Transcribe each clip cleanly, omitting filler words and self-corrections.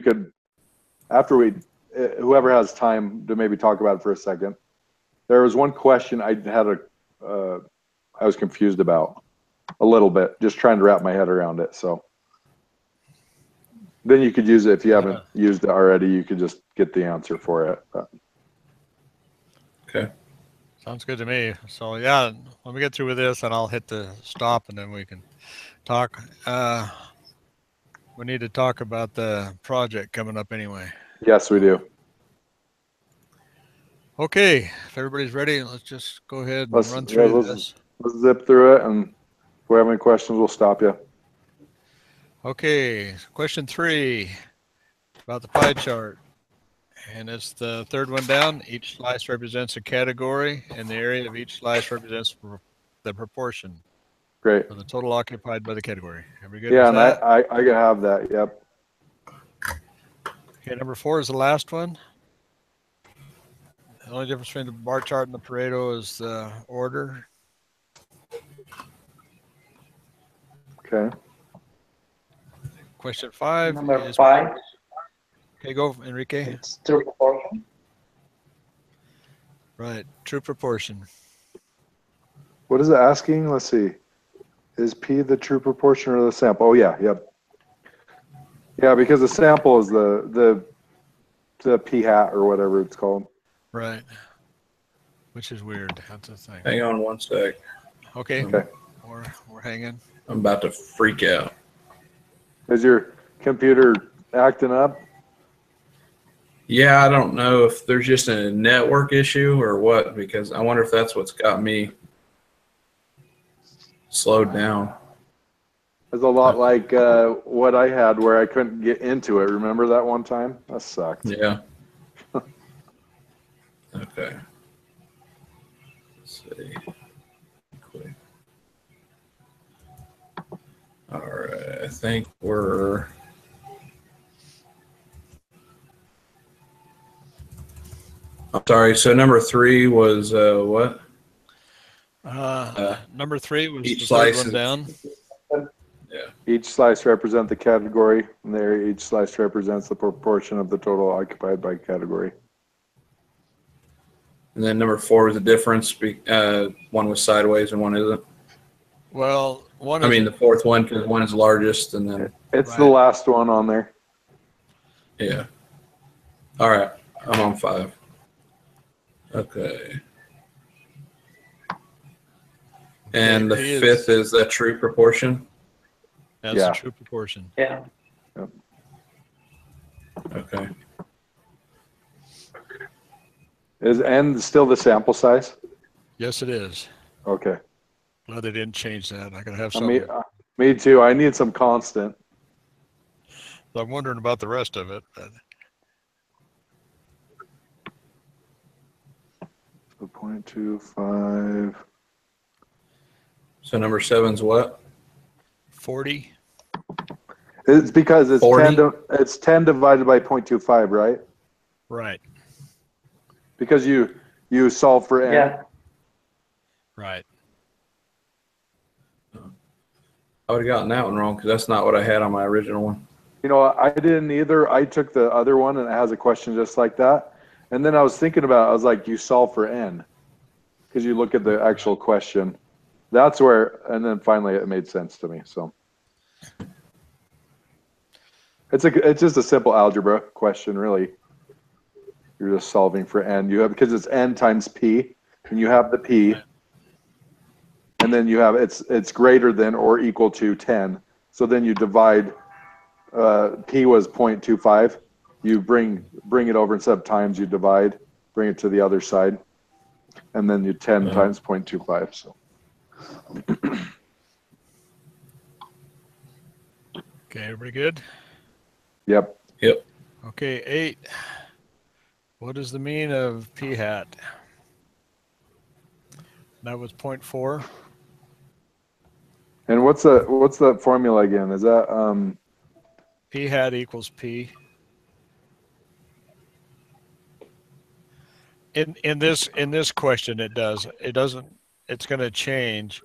could, after we, whoever has time to maybe talk about it for a second, there was one question I was confused about a little bit, just trying to wrap my head around it. So then you could use it if you haven't used it already. You could just get the answer for it. But. Okay. Sounds good to me. So yeah, let me get through with this, and I'll hit the stop, and then we can talk. We need to talk about the project coming up anyway. Yes, we do. Okay, if everybody's ready, let's just go ahead and run through this. Let's zip through it, and if we have any questions, we'll stop you. Okay, question 3 about the pie chart. And it's the third one down. Each slice represents a category, and the area of each slice represents the proportion. Great. For the total occupied by the category. Everybody good with and that? I have that. Yep. Okay, number 4 is the last one. The only difference between the bar chart and the Pareto is the order. Okay. Question 5. Number 5. Okay, go, Enrique. It's true proportion. Right, true proportion. What is it asking? Let's see. Is P the true proportion or the sample? Oh yeah, yep. Yeah, because the sample is the P hat or whatever it's called. Right. Which is weird. That's the thing. Hang on one sec. Okay. Okay. We're hanging. I'm about to freak out. Is your computer acting up? Yeah, I don't know if there's just a network issue or what, because I wonder if that's what's got me slowed down. It's a lot like what I had where I couldn't get into it. Remember that one time? That sucked. Yeah. Okay. Let's see. Quick. All right. I think we're. I'm sorry. So number 3 was what? Number 3 was each the slice third one down. Yeah. Each slice represents the category, and there each slice represents the proportion of the total occupied by category. And then number 4 was the difference. One was sideways and one isn't. Well, one. I mean, the fourth one because one is largest, and then it's the last one on there. Yeah. All right. I'm on 5. Okay. And the 5th is the true proportion? That's the true proportion. Yeah. Yep. Okay. Is N still the sample size? Yes, it is. Okay. Glad they didn't change that. I gotta have something. Me too. I need some constant. So I'm wondering about the rest of it. But... 0.25. So number 7's what? 40. It's because it's 40? 10 divided by 0.25, right? Right. Because you solve for N. Yeah. Right. I would have gotten that one wrong because that's not what I had on my original one. You know, I didn't either. I took the other one and it has a question just like that. And then I was thinking about it. I was like, you solve for N because you look at the actual question. That's where, and then finally it made sense to me. So it's just a simple algebra question, really. You're just solving for N. You have, because it's N times P, and you have the P, and then you have it's greater than or equal to 10. So then you divide. P was 0.25. You bring it over instead of times. You divide, bring it to the other side, and then you 10 times 0.25. So. Okay, everybody good? Yep. Yep. Okay, 8. What is the mean of P hat? That was 0.4. And what's the formula again? Is that P hat equals P. In this question, it doesn't. It's going to change.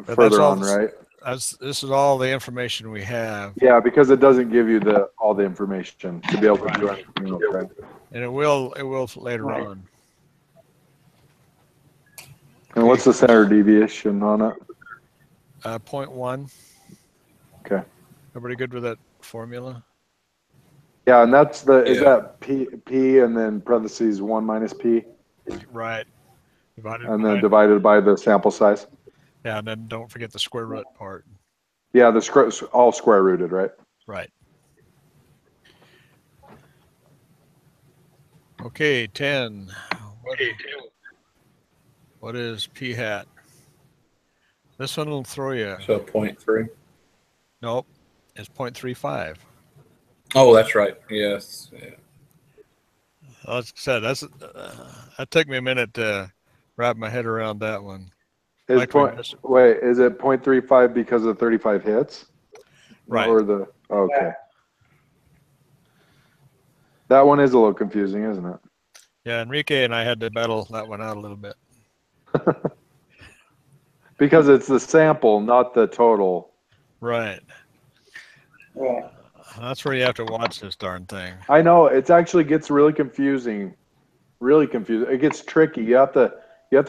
further on, right? this is all the information we have, Yeah, because it doesn't give you all the information to be able to do anything else, right? and it will later Right. on. And what's the standard deviation on it? 0.1. Okay. Everybody good with that formula? Yeah, and that's is Yeah. that p and then parentheses 1 minus p, Right. Divided and by, then divided by the sample size. yeah, and then don't forget the square root part. Yeah, all square rooted, right? Right. Okay, 10. What is p hat? This one will throw you. So 0.3. Nope, it's 0.35. Oh, that's right. Yes. Yeah. Like I said, that took me a minute to wrap my head around that one. Is Like we point missed- wait, is it 0.35 because of 35 hits? Right. Or okay. That one is a little confusing, isn't it? Yeah, Enrique and I had to battle that one out a little bit. Because it's the sample, not the total. Right. Yeah. That's where you have to watch this darn thing. I know it actually gets really confusing. Really confusing. It gets tricky. You have to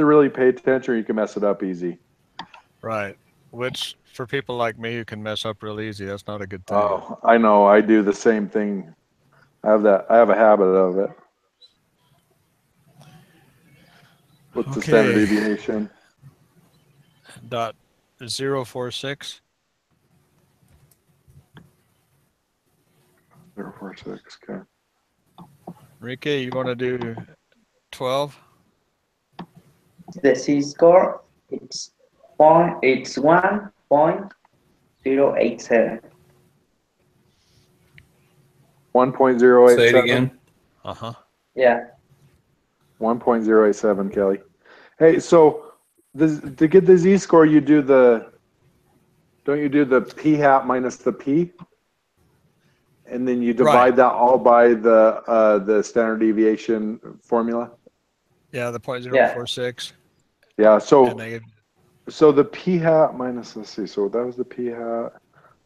really pay attention or you can mess it up easy. Right. Which for people like me who can mess up real easy, that's not a good thing. Oh, I know. I do the same thing. I have a habit of it. What's the standard Okay. deviation? Dot 046. 0.46. Okay. Enrique, you want to do 12? The Z-score, it's 1.087. 1.087. Say it again. Uh-huh. Yeah. 1.087, Kelly. Hey, so to get the Z-score, don't you do the p hat minus the p? And then you divide Right. that all by the standard deviation formula? Yeah, the 0.046. Yeah, And so they, the p hat minus, let's see, so that was the p hat.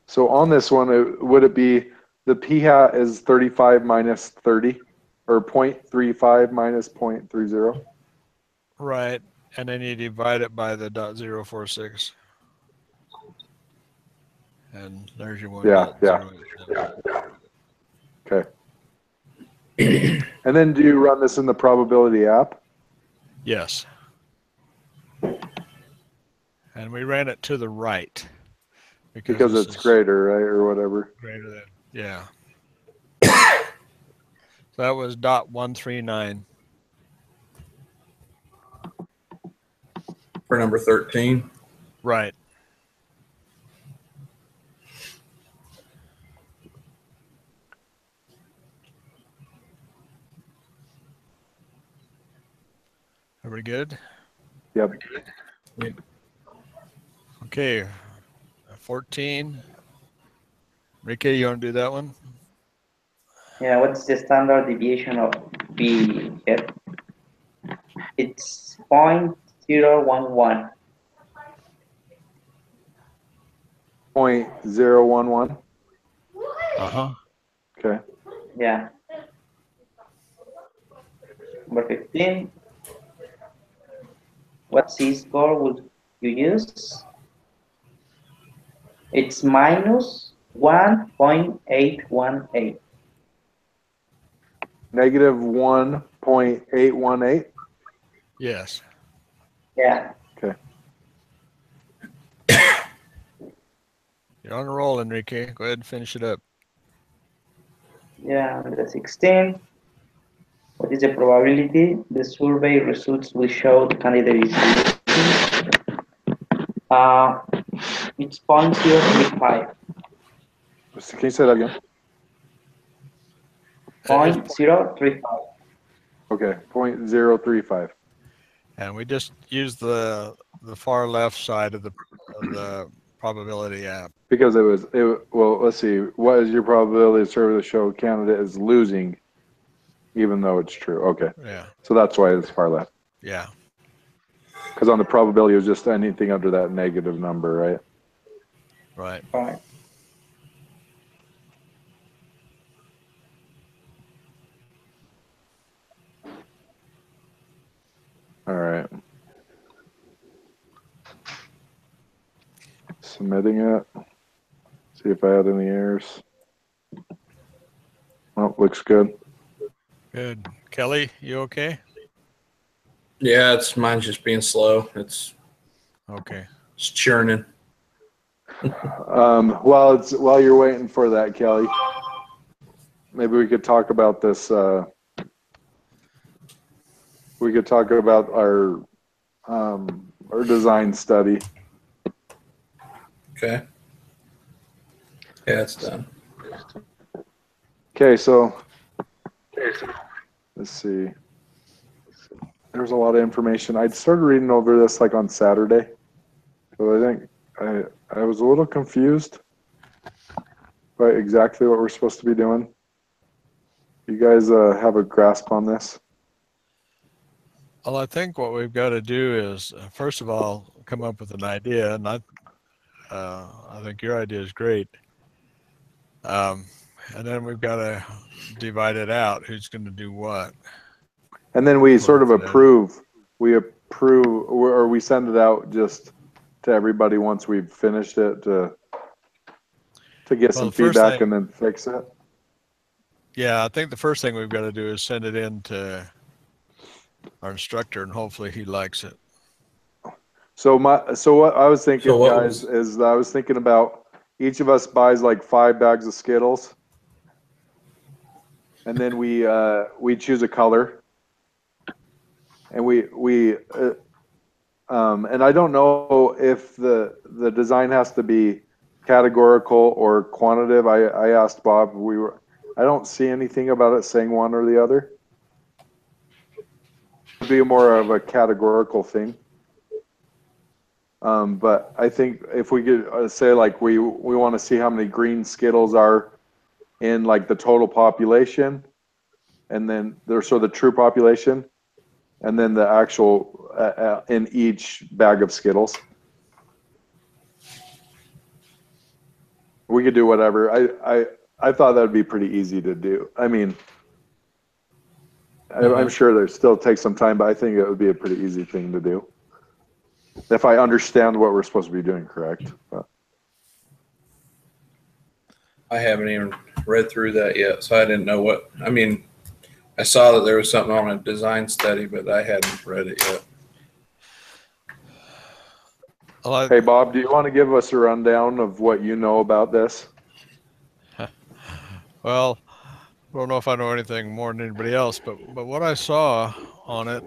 So on this one, would it be the p hat is 35 minus 30 or 0.35 minus 0.30? right. And then you divide it by the dot 046. And there's your one. Yeah, yeah. Okay. And then do you run this in the probability app? Yes. And we ran it to the right. Because this it's is greater, right, or whatever. greater than, yeah. So that was dot 139. For number 13. Right. Are we good? Yep. Okay. 14. Enrique, you want to do that one? Yeah, what's the standard deviation of B here? It's 0.011. 0.011. Uh-huh. Okay. Yeah. Number 15. What Z-score would you use? It's minus 1.818. Negative 1.818. Yes. Yeah. Okay. You're on a roll, Enrique. Go ahead and finish it up. Yeah, number 16. What is the probability the survey results will show the candidate is it's 0.035. Can you say that again? 0.035. Okay. 0.035. And we just used the far left side of the probability app. Because well, let's see. What is your probability to survey to show candidate is losing, even though it's true? Okay. Yeah. So that's why it's far left. Yeah. Because on the probability, it was just anything under that negative number, right? Right. Right. All right. Submitting it. See if I had any errors. Oh, looks good. Good. Kelly, you okay? Yeah, it's mine's just being slow. It's Okay. churning. While you're waiting for that, Kelly, maybe we could talk about this. We could talk about our design study. Okay. Yeah, it's done. Okay, so let's see. There's a lot of information. I started reading over this like on Saturday, so I think I was a little confused by exactly what we're supposed to be doing. You guys have a grasp on this? Well, I think what we've got to do is, first of all, come up with an idea, and I think your idea is great. And then we've got to divide it out. Who's going to do what? And then we sort of Okay. approve. We approve, or we send it out just to everybody once we've finished it to get some the first feedback thing- and then fix it. Yeah, I think the first thing we've got to do is send it in to our instructor, and hopefully he likes it. So what I was thinking, So what guys, is I was thinking about each of us buys like 5 bags of Skittles, and then we choose a color, and and I don't know if the design has to be categorical or quantitative. I asked Bob. I don't see anything about it saying one or the other. It'd be more of a categorical thing. But I think if we could say like we want to see how many green Skittles are in like the total population, and then there's the true population, and then the actual in each bag of Skittles. We could do whatever. I thought that would be pretty easy to do. I mean, I'm sure there still takes some time, but I think it would be a pretty easy thing to do if I understand what we're supposed to be doing correct. But. I haven't even read through that yet, so I didn't know what. I mean, I saw that there was something on a design study, but I hadn't read it yet. Well, Hey, Bob, do you want to give us a rundown of what you know about this? Well, I don't know if I know anything more than anybody else, but what I saw on it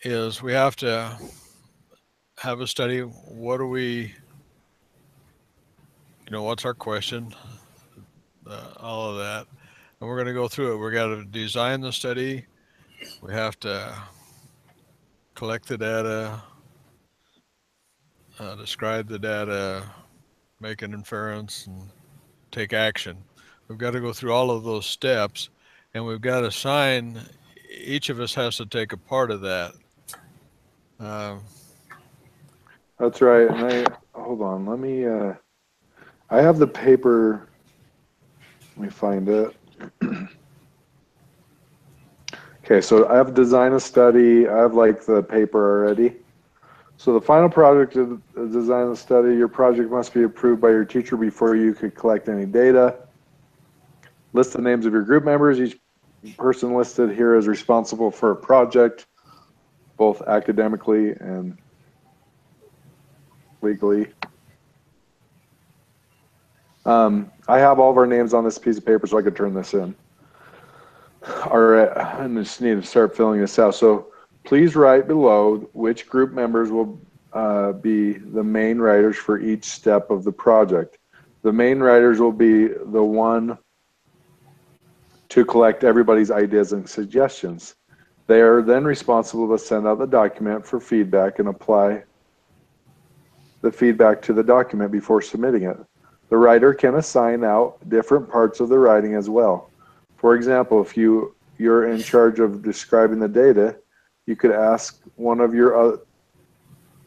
is we have to have a study. What do we, what's our question? All of that. And we're going to go through it. We're going to design the study. We have to collect the data, describe the data, make an inference, and take action. We've got to go through all of those steps, and we've got to assign, each of us has to take a part of that. That's right. And hold on, let me, I have the paper. Let me find it. Okay, so I have design a study. I have like the paper already. So the final project of design a study, your project must be approved by your teacher before you could collect any data. List the names of your group members. Each person listed here is responsible for a project, both academically and legally. I have all of our names on this piece of paper so I could turn this in. All right, I just need to start filling this out. So please write below which group members will be the main writers for each step of the project. The main writers will be the one to collect everybody's ideas and suggestions. They are then responsible to send out the document for feedback and apply the feedback to the document before submitting it. The writer can assign out different parts of the writing as well. For example, if you're in charge of describing the data, you could ask one of your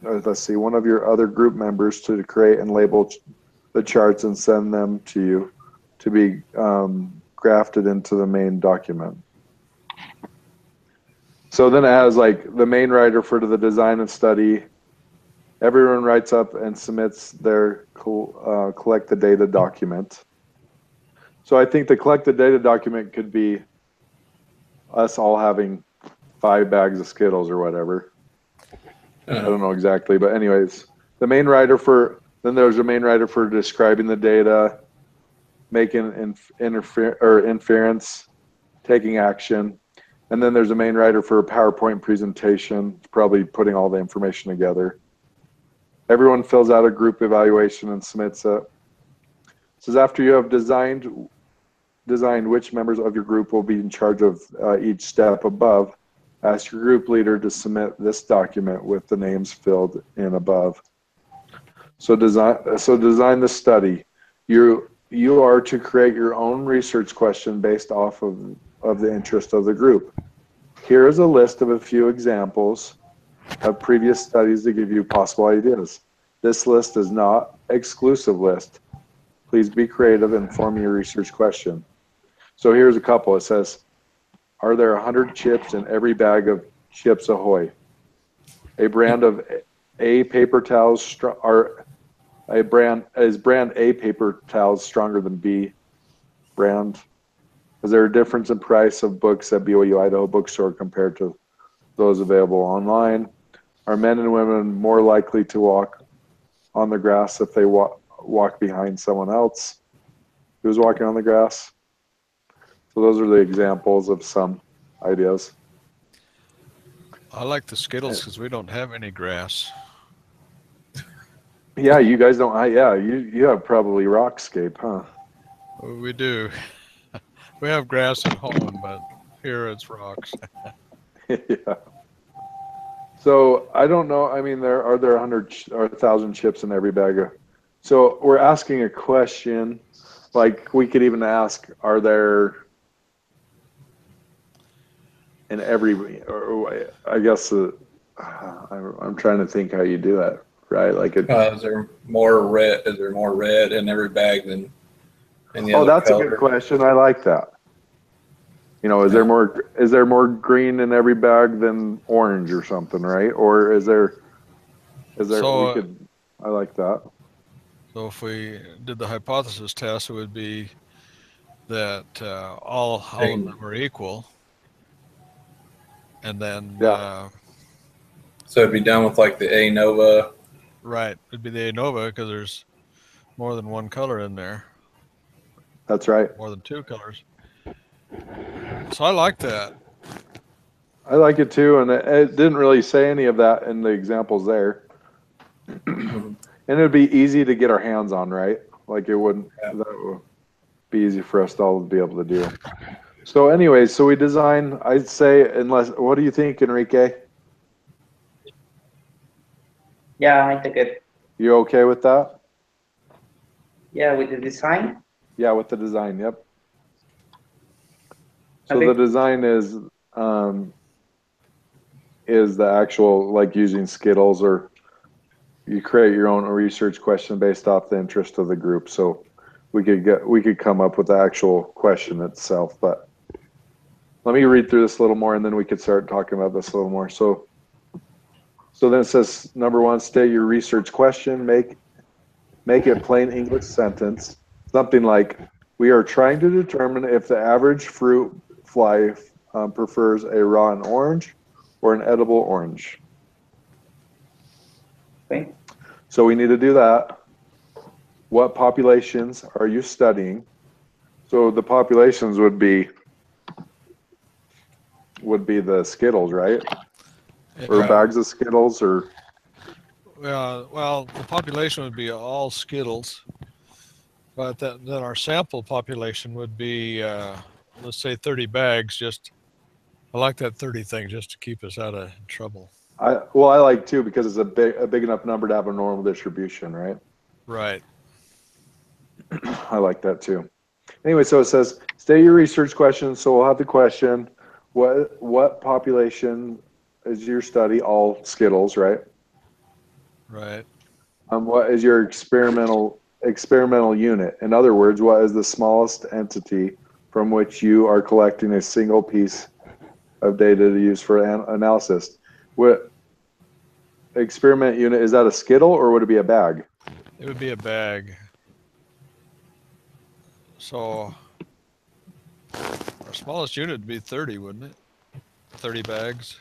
let's see, one of your other group members to create and label the charts and send them to you to be grafted into the main document. So then it has like the main writer for the design and study. Everyone writes up and submits their collect the data document. So I think the collect the data document could be us all having 5 bags of Skittles or whatever. I don't know exactly, but anyways, the main writer for, then there's a main writer for describing the data, making inference, taking action. And then there's a main writer for a PowerPoint presentation, probably putting all the information together. Everyone fills out a group evaluation and submits it. It says after you have designed which members of your group will be in charge of each step above, ask your group leader to submit this document with the names filled in above. So design the study. You are to create your own research question based off of the interest of the group. Here is a list of a few examples of previous studies to give you possible ideas. This list is not exclusive list. Please be creative and form your research question. So here's a couple. It says, are there 100 chips in every bag of Chips Ahoy? A brand of A paper towels is brand A paper towels stronger than B brand? Is there a difference in price of books at BYU Idaho bookstore compared to those available online? Are men and women more likely to walk on the grass if they walk behind someone else who's walking on the grass? So those are the examples of some ideas. I like the Skittles because we don't have any grass. Yeah, you guys don't. Yeah, you have probably Rockscape, huh? We do. We have grass at home, but here it's rocks. Yeah. So I don't know. I mean, are there 100 or 1,000 chips in every bag? So we're asking a question. Like we could even ask, are there in every? Or I guess I'm trying to think how you do that, right? Like is there more red? Is there more red in every bag than any other that's color? a good question. I like that. You know, is there more green in every bag than orange or something, right? Or is there So, I like that. So if we did the hypothesis test, it would be that all of them were equal, and then so it'd be done with like the A Nova. Right, it'd be the ANOVA because there's more than one color in there. That's right. More than 2 colors. So I like that. I like it too, and it didn't really say any of that in the examples there. And it would be easy to get our hands on, right? Like it wouldn't. That would be easy for us to all be able to do. So, anyways, so we design. I'd say, unless, what do you think, Enrique? Yeah, I think it. You okay with that? Yeah, with the design. Yeah, with the design. Yep. So Okay. the design is the actual, like using Skittles, or you create your own research question based off the interest of the group. So we could come up with the actual question itself. But let me read through this a little more, and then we could start talking about this a little more. So then it says, number 1, state your research question. Make it plain English sentence. Something like, we are trying to determine if the average fruit fly prefers a raw and orange or an edible orange. Okay. So we need to do that. What populations are you studying? So the populations would be the Skittles, right? Or bags of Skittles, or well, the population would be all Skittles, but then our sample population would be, let's say, 30 bags. I like that 30 thing just to keep us out of trouble. I like too, because it's a big enough number to have a normal distribution, right? Right. I like that too. Anyway, so it says, state your research question. So we'll have the question, what population is your study? All Skittles, right? Right. What is your experimental unit? In other words, what is the smallest entity from which you are collecting a single piece of data to use for analysis? What experiment unit, is that a skittle or would it be a bag? It would be a bag. So our smallest unit would be 30, wouldn't it? 30 bags.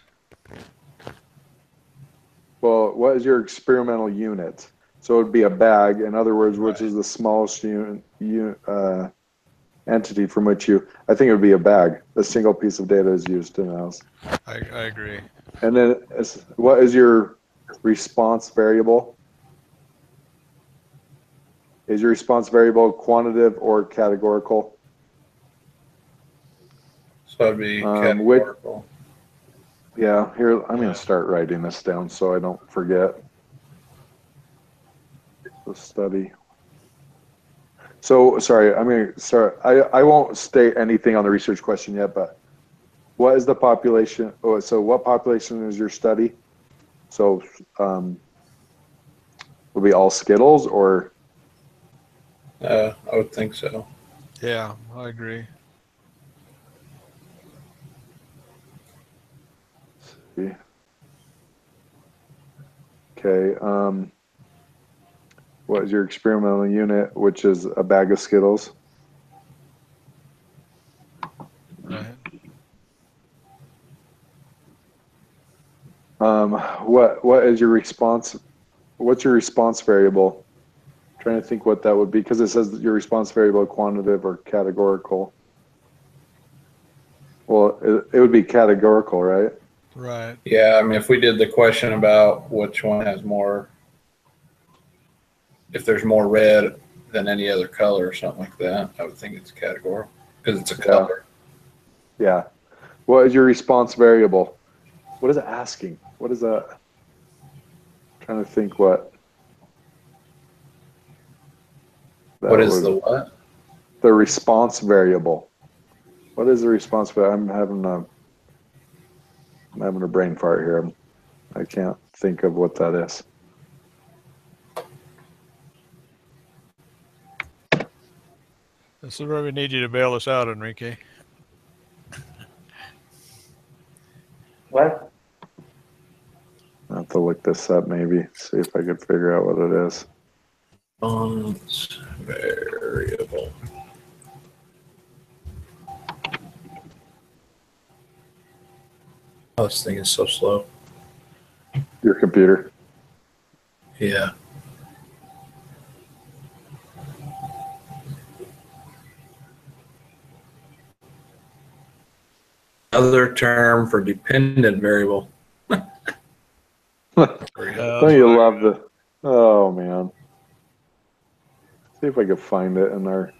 Well, what is your experimental unit? So it would be a bag. In other words, which Right. is the smallest entity from which you, I think it would be a bag. A single piece of data is used to analyze. I agree. And then what is your response variable? Is your response variable quantitative or categorical? So it'd be Which, categorical. yeah, here, I'm going to start writing this down so I don't forget the study. So, sorry, I won't state anything on the research question yet, but what is the population? Oh, so what population is your study? So, will be all Skittles or? I would think so. Yeah, I agree. Okay. What is your experimental unit, which is a bag of Skittles? Right. What is your response? What's your response variable? I'm trying to think what that would be because it says that your response variable quantitative or categorical. Well, it would be categorical, right? Right. Yeah, I mean, if we did the question about which one has more, if there's more red than any other color or something like that, I would think it's categorical because it's a color. Yeah. What is your response variable? What is it asking? What is that? I'm trying to think what. What is the what? The response variable. What is the response variable? I'm having a brain fart here. I can't think of what that is. This is where we need you to bail us out, Enrique. What? I have to look this up maybe, see if I could figure out what it is. Response variable. Oh, this thing is so slow. Your computer. Yeah. Another term for dependent variable. Don't you love the? Oh man. See if I could find it in our.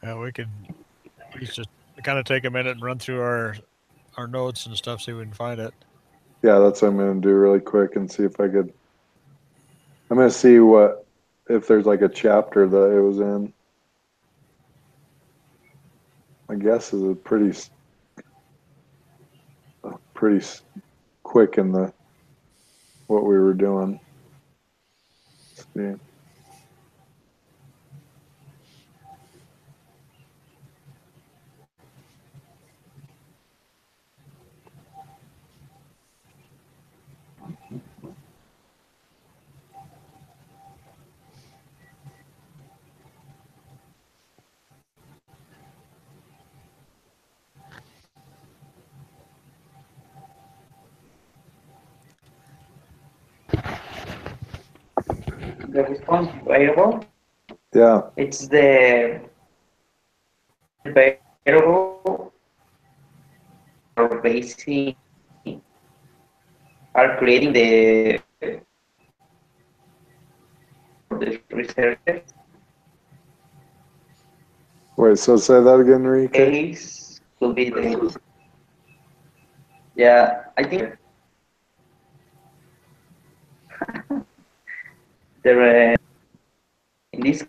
We could just kind of take a minute and run through our notes and stuff, see if we can find it. Yeah, that's what I'm gonna do really quick and see if I could. I'm gonna see if there's like a chapter that it was in. My guess is a pretty quick in the what we were doing. Let's see. The response variable, Yeah. it's the variable or basing are creating the researcher Wait. So say that again, Enrique. case will be the, yeah, I think the in this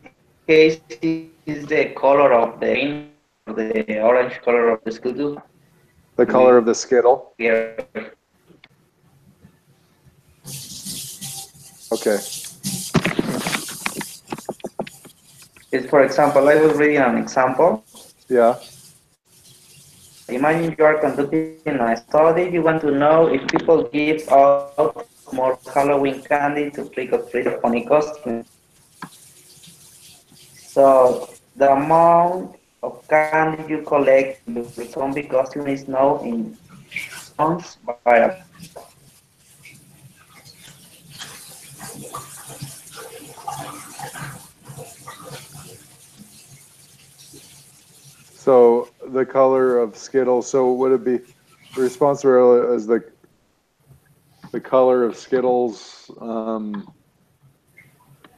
case is the color of the green the orange color of the Skittle. The color of the Skittle. Yeah. Okay. It's, for example, I was reading an example. Yeah. Imagine you are conducting a study. You want to know if people give out more Halloween candy to trick or treat funny costumes. So the amount of candy you collect in your zombie costume is known in tons variable. So the color of Skittles. So would it be the response is the color of Skittles?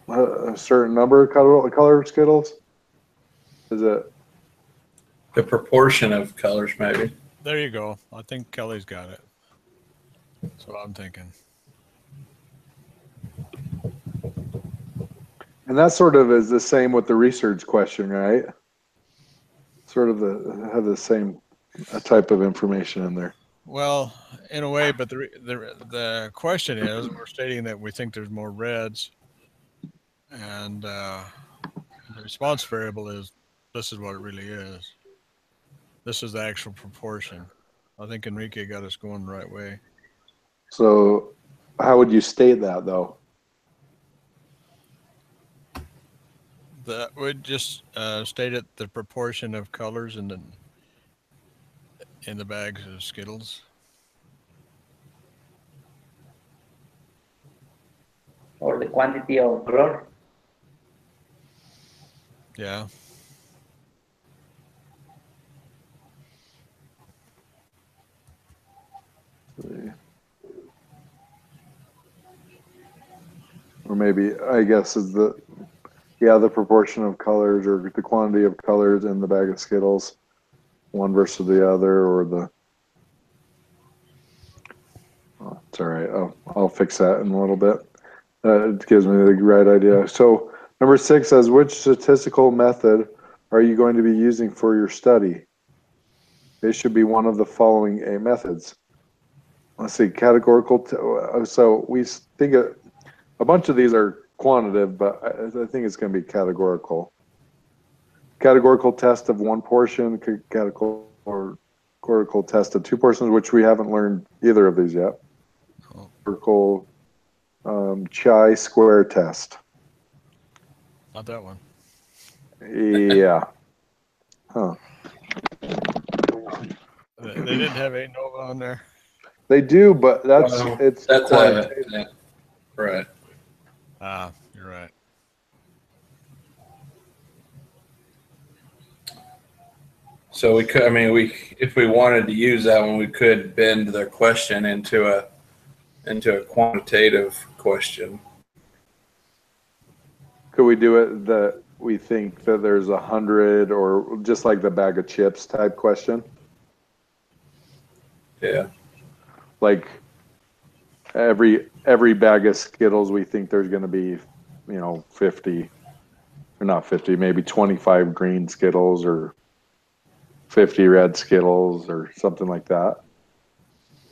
A certain number of color of Skittles? Is it? The proportion of colors, maybe. There you go. I think Kelly's got it. That's what I'm thinking. And that sort of is the same with the research question, right? Sort of have the same type of information in there. Well, in a way, but the question is, we're stating that we think there's more reds, and the response variable is this is what it really is. This is the actual proportion. I think Enrique got us going the right way. So how would you state that, though? That would just state it the proportion of colors in the bags of Skittles. Or the quantity of color. Yeah. Or maybe, I guess, is the proportion of colors or the quantity of colors in the bag of Skittles, one versus the other, or the. Oh, it's all right. I'll fix that in a little bit. It gives me the right idea. So number 6 says, which statistical method are you going to be using for your study? It should be one of the following methods. Let's see, categorical. So we think a bunch of these are quantitative, but I think it's going to be categorical. Categorical test of one portion, categorical test of two portions, which we haven't learned either of these yet. Categorical chi-square test. Not that one. Yeah. Huh. They didn't have ANOVA on there. They do, but that's quantitative. Yeah, right. Ah, you're right. So we could, I mean, if we wanted to use that one, we could bend the question into a quantitative question. Could we do it that we think that there's 100, or just like the bag of chips type question? Yeah. Like every bag of Skittles, we think there's going to be, 50, or not 50, maybe 25 green Skittles or 50 red Skittles or something like that.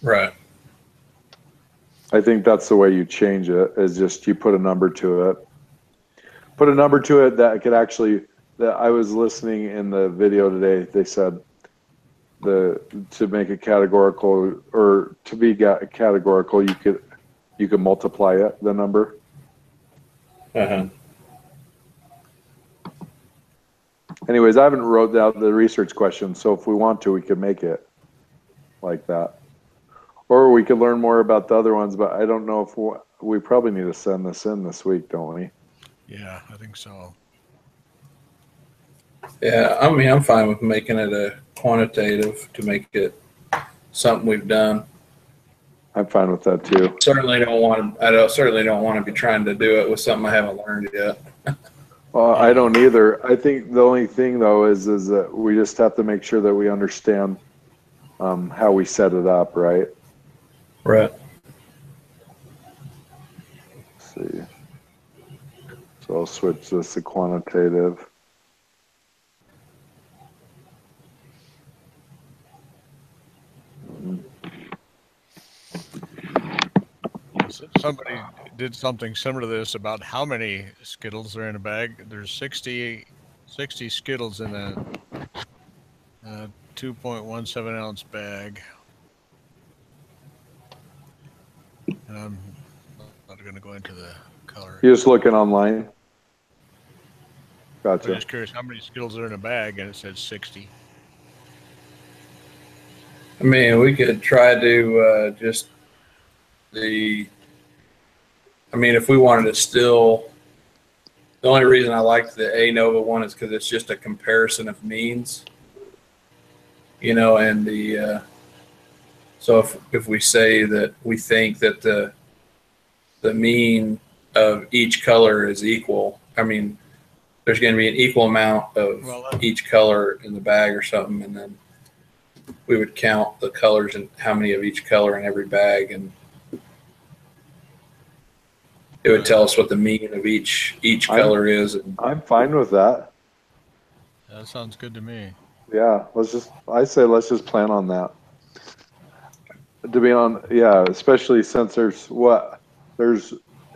Right. I think that's the way you change it, is just you put a number to it. Put a number to it that could actually, that I was listening in the video today, they said to make it categorical, or to be categorical, you could multiply it, the number. Uh-huh. Anyways, I haven't wrote down the research question, so if we want to, we could make it like that. Or we could learn more about the other ones, but I don't know if we probably need to send this in this week, don't we? Yeah, I think so. Yeah, I mean, I'm fine with making it a quantitative to make it something we've done. I'm fine with that too. I certainly don't want to be trying to do it with something I haven't learned yet. Well, I don't either. I think the only thing though is that we just have to make sure that we understand how we set it up, right? Right. Let's see. So I'll switch this to quantitative. somebody did something similar to this about how many Skittles are in a bag. There's 60 Skittles in a 2.17 ounce bag. And I'm not going to go into the color. You're just looking online. I'm Gotcha. just curious how many Skittles are in a bag, and it said 60. I mean, we could try to just the. I mean, if we wanted to still, the only reason I liked the ANOVA one is because it's just a comparison of means. You know, and the so if we say that we think that the mean of each color is equal, I mean, there's going to be an equal amount of each color in the bag or something, and then we would count the colors and how many of each color in every bag, and it would tell us what the mean of each color is. I'm fine with that. That sounds good to me. Yeah, let's just plan on that. To be on, yeah, especially since there's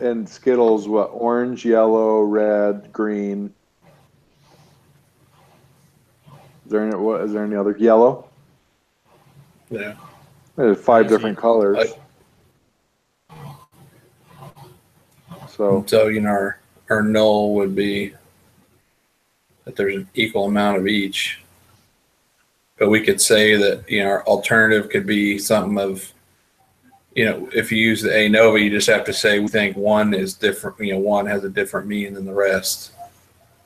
in Skittles, orange, yellow, red, green. Is there any other yellow? Yeah. There's 5 different colors. So you know, our null would be that there's an equal amount of each. But we could say that, you know, our alternative could be something of, you know, if you use the ANOVA, you just have to say we think one is different, you know, one has a different mean than the rest.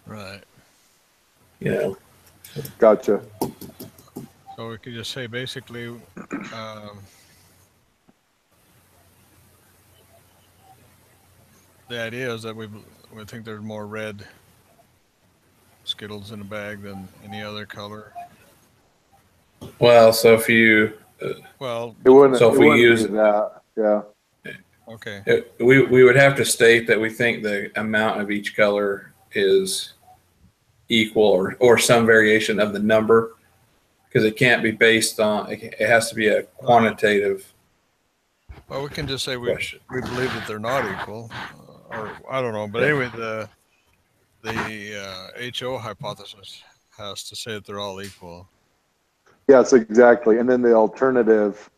Right. You know. Gotcha. So we could just say basically, the idea is that we think there's more red Skittles in a bag than any other color. Well, so if you well, it wouldn't. So if we use that, yeah. Okay. We would have to state that we think the amount of each color is equal or some variation of the number, because it can't be based on. It has to be a quantitative. Well, we can just say we believe that they're not equal, or I don't know. But anyway, the HO hypothesis has to say that they're all equal. Yes, exactly. And then the alternative,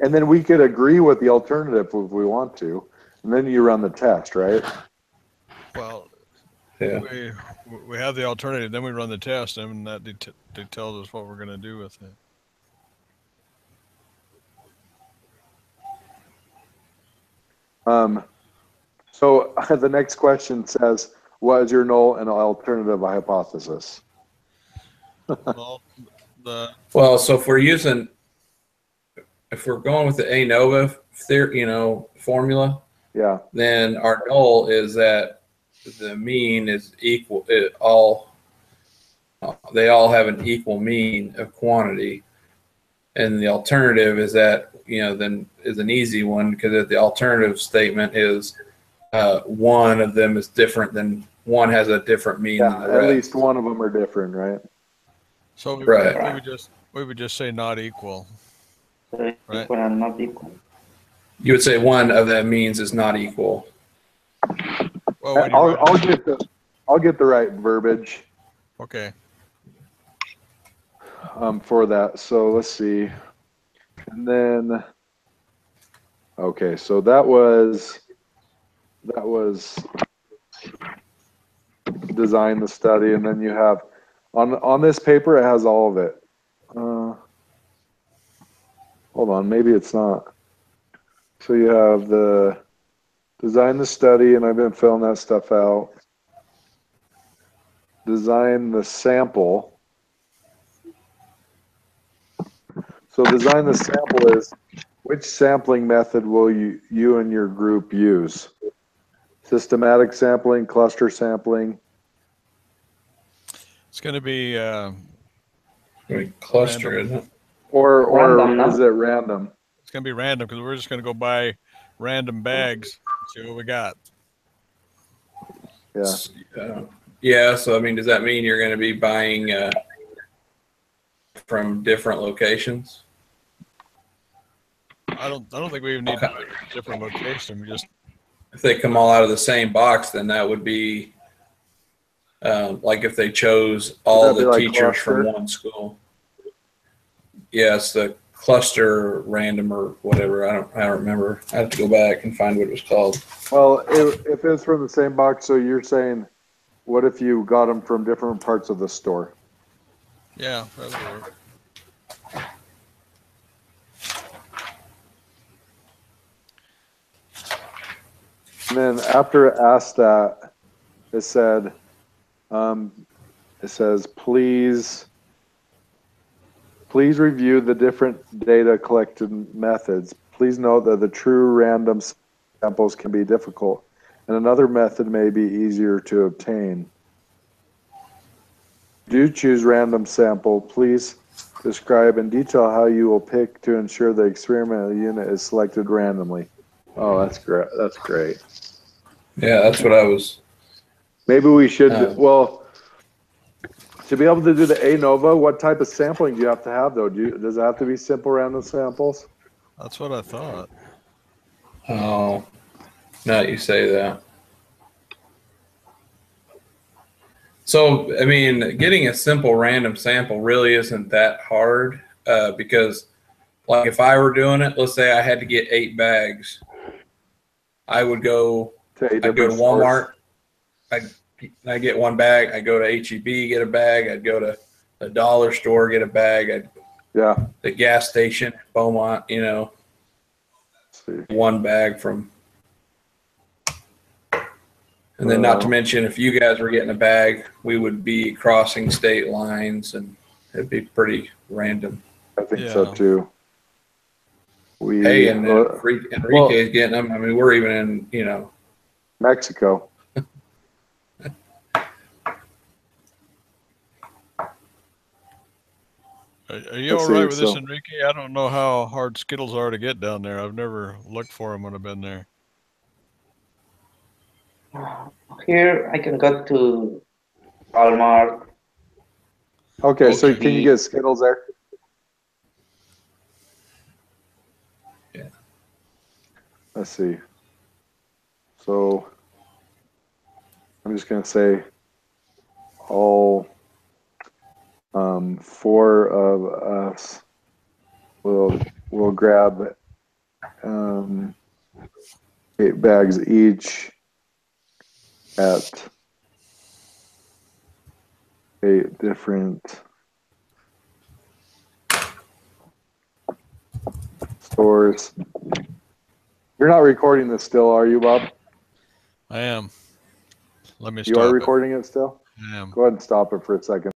and then we could agree with the alternative if we want to, and then you run the test, right? Well, yeah. We have the alternative, then we run the test, and that tells us what we're going to do with it. So the next question says, what is your null and alternative hypothesis? Well, so if we're going with the ANOVA theory, you know, formula, yeah, then our null is that the mean is equal. They all have an equal mean of quantity, and the alternative is that, you know, then is an easy one, because the alternative statement is one of them is different than one has a different mean than the rest. At least one of them are different, right? So we would just say not equal. So right? Equal and not equal. You would say one of the means is not equal. Well, I'll get the right verbiage. Okay. For that. So let's see. And then, okay, so that was design the study, and then you have on this paper it has all of it. Hold on, maybe it's not. So you have the design the study, and I've been filling that stuff out. Design the sample. So design the sample is, which sampling method will you and your group use? Systematic sampling, cluster sampling? It's going to be cluster, random. isn't it? Or Random, is it random? It's going to be random, because we're just going to go buy random bags and see what we got. Yeah. Yeah. So I mean, does that mean you're going to be buying from different locations? I don't think we even need to put different location. We just if they come all out of the same box, then that would be like if they chose all Would that the be like teachers from cluster? one school. Yes, the cluster random or whatever. I don't remember. I have to go back and find what it was called. Well, if it's from the same box, so you're saying, what if you got them from different parts of the store? Yeah, that would work. And then after it asked that, it says, please review the different data collected methods. Please note that the true random samples can be difficult, and another method may be easier to obtain. Do choose random sample. Please describe in detail how you will pick to ensure the experimental unit is selected randomly. Oh, that's great. That's great. Yeah, that's what I was. Maybe we should, well, to be able to do the ANOVA, what type of sampling do you have to have, though? Does it have to be simple random samples? That's what I thought. Oh, now that you say that. So, I mean, getting a simple random sample really isn't that hard because, like, if I were doing it, let's say I had to get 8 bags, I would go. I'd go to Walmart. I get 1 bag. I go to HEB, get a bag. I'd go to the dollar store, get a bag. The gas station, Beaumont, you know, 1 bag from. And then not to mention, if you guys were getting a bag, we would be crossing state lines and it'd be pretty random. I think so too. Hey, and Enrique's getting them. I mean, we're even in, you know, Mexico. Are you all right with this, Enrique? I don't know how hard Skittles are to get down there. I've never looked for them when I've been there. Here I can go to Walmart. Okay, so can you get Skittles there? Yeah. Let's see. So I'm just gonna say all 4 of us will grab 8 bags each at 8 different stores. You're not recording this still, are you, Bob? I am. Let me stop. You are recording it still? I am. Go ahead and stop it for a second.